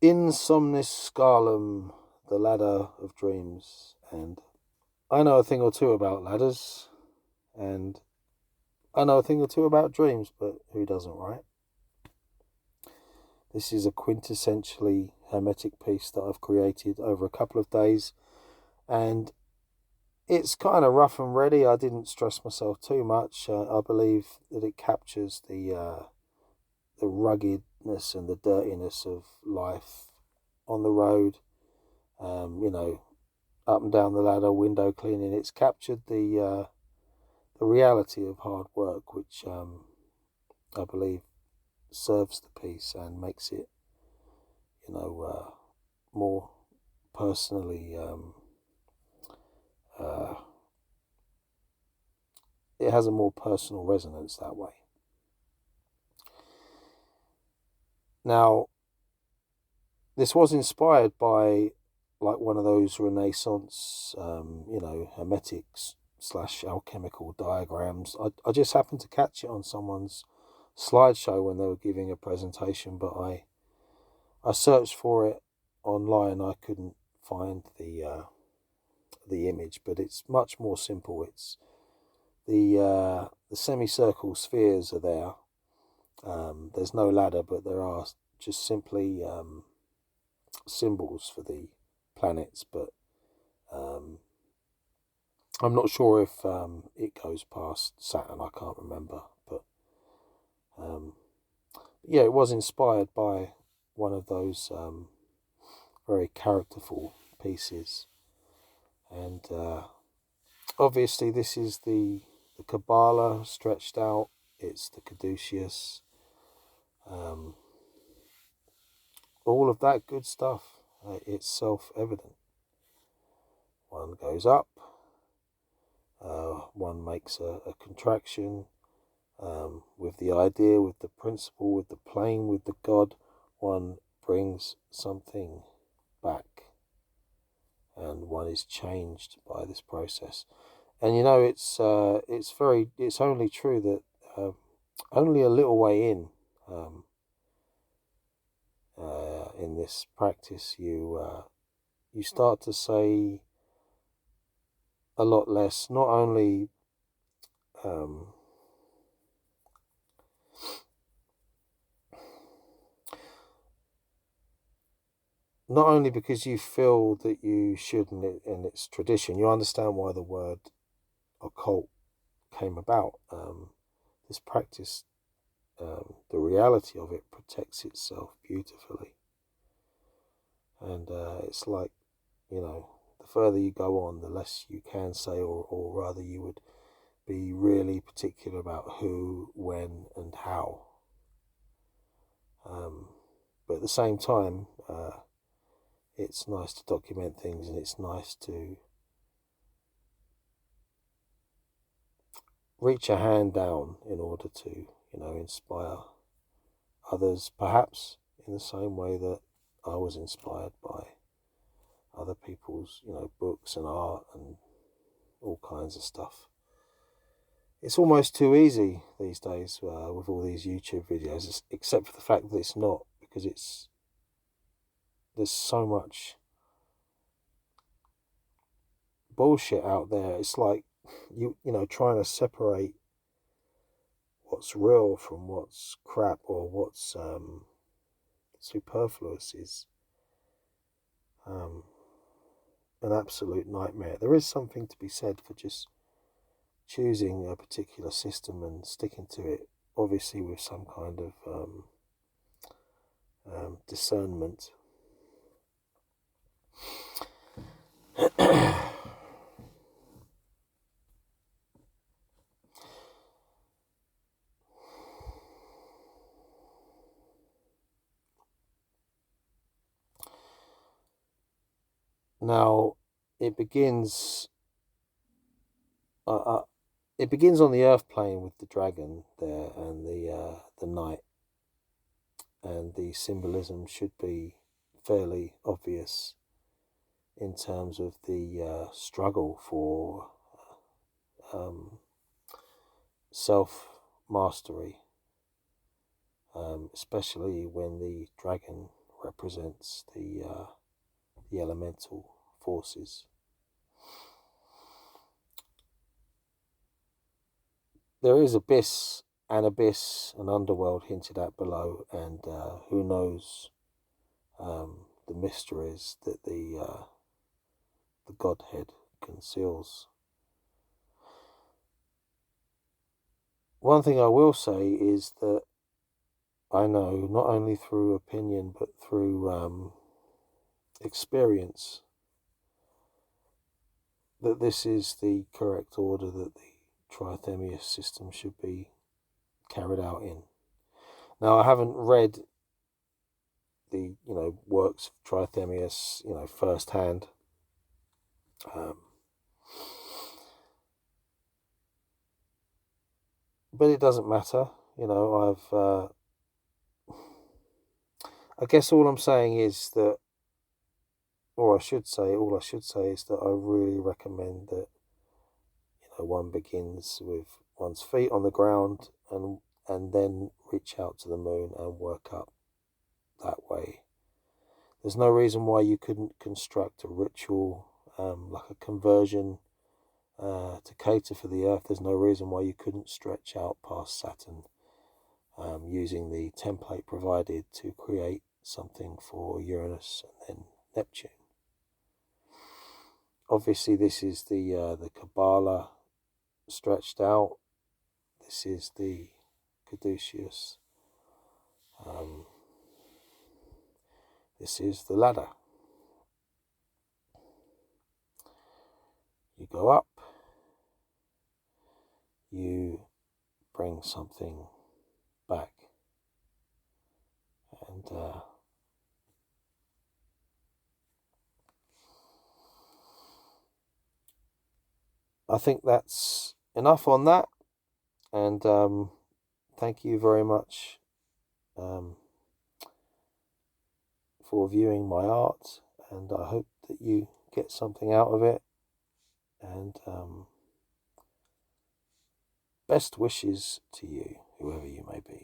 In Somnis Scalam, the ladder of dreams, and I know a thing or two about ladders, and I know a thing or two about dreams, but who doesn't, right? This is a quintessentially hermetic piece that I've created over a couple of days, and it's kind of rough and ready. I didn't stress myself too much. I believe that it captures the ruggedness and the dirtiness of life on the road. You know, up and down the ladder, window cleaning. It's captured the reality of hard work, which I believe serves the piece and makes it, more personally. Uh, it has a more personal resonance that way. Now, this was inspired by like one of those Renaissance, Hermetics slash alchemical diagrams. I just happened to catch it on someone's slideshow when they were giving a presentation, but I searched for it online. I couldn't find the image, but it's much more simple. It's the semicircle spheres are there. There's no ladder, but there are just simply symbols for the planets. But um, I'm not sure if it goes past Saturn. I can't remember, but um, yeah, it was inspired by one of those very characterful pieces, and obviously this is the Kabbalah stretched out. It's the Caduceus, um, all of that good stuff. It's self-evident. One goes up, one makes a contraction, with the idea, with the principle, with the plane, with the God. One brings something back, and one is changed by this process. And it's only true that only a little way in this practice you start to say a lot less. Um, Not only because you feel that you should, and it's tradition. You understand why the word occult came about. This practice, the reality of it protects itself beautifully. And it's like, the further you go on, the less you can say, or rather you would be really particular about who, when, and how. But at the same time, it's nice to document things, and it's nice to reach a hand down in order to, inspire others, perhaps in the same way that I was inspired by other people's, books and art and all kinds of stuff. It's almost too easy these days with all these YouTube videos, except for the fact that it's not, because there's so much bullshit out there. It's like trying to separate what's real from what's crap or what's superfluous is an absolute nightmare. There is something to be said for just choosing a particular system and sticking to it, obviously with some kind of discernment. Now, it begins. It begins on the earth plane with the dragon there and the knight, and the symbolism should be fairly obvious in terms of the struggle for self mastery, especially when the dragon represents the elemental forces. There is abyss and underworld hinted at below, and who knows the mysteries that the Godhead conceals. One thing I will say is that I know, not only through opinion but through experience, that this is the correct order that the Trithemius system should be carried out in. Now, I haven't read the works of Trithemius firsthand, but it doesn't matter. I guess all I'm saying is that, or all I should say is that I really recommend that one begins with one's feet on the ground and then reach out to the moon and work up that way. There's no reason why you couldn't construct a ritual, like a conversion to cater for the Earth. There's no reason why you couldn't stretch out past Saturn, using the template provided to create something for Uranus and then Neptune. Obviously, this is the Kabbalah stretched out. This is the caduceus. This is the ladder. You go up, you bring something back, and I think that's enough on that, and thank you very much for viewing my art, and I hope that you get something out of it, and best wishes to you, whoever you may be.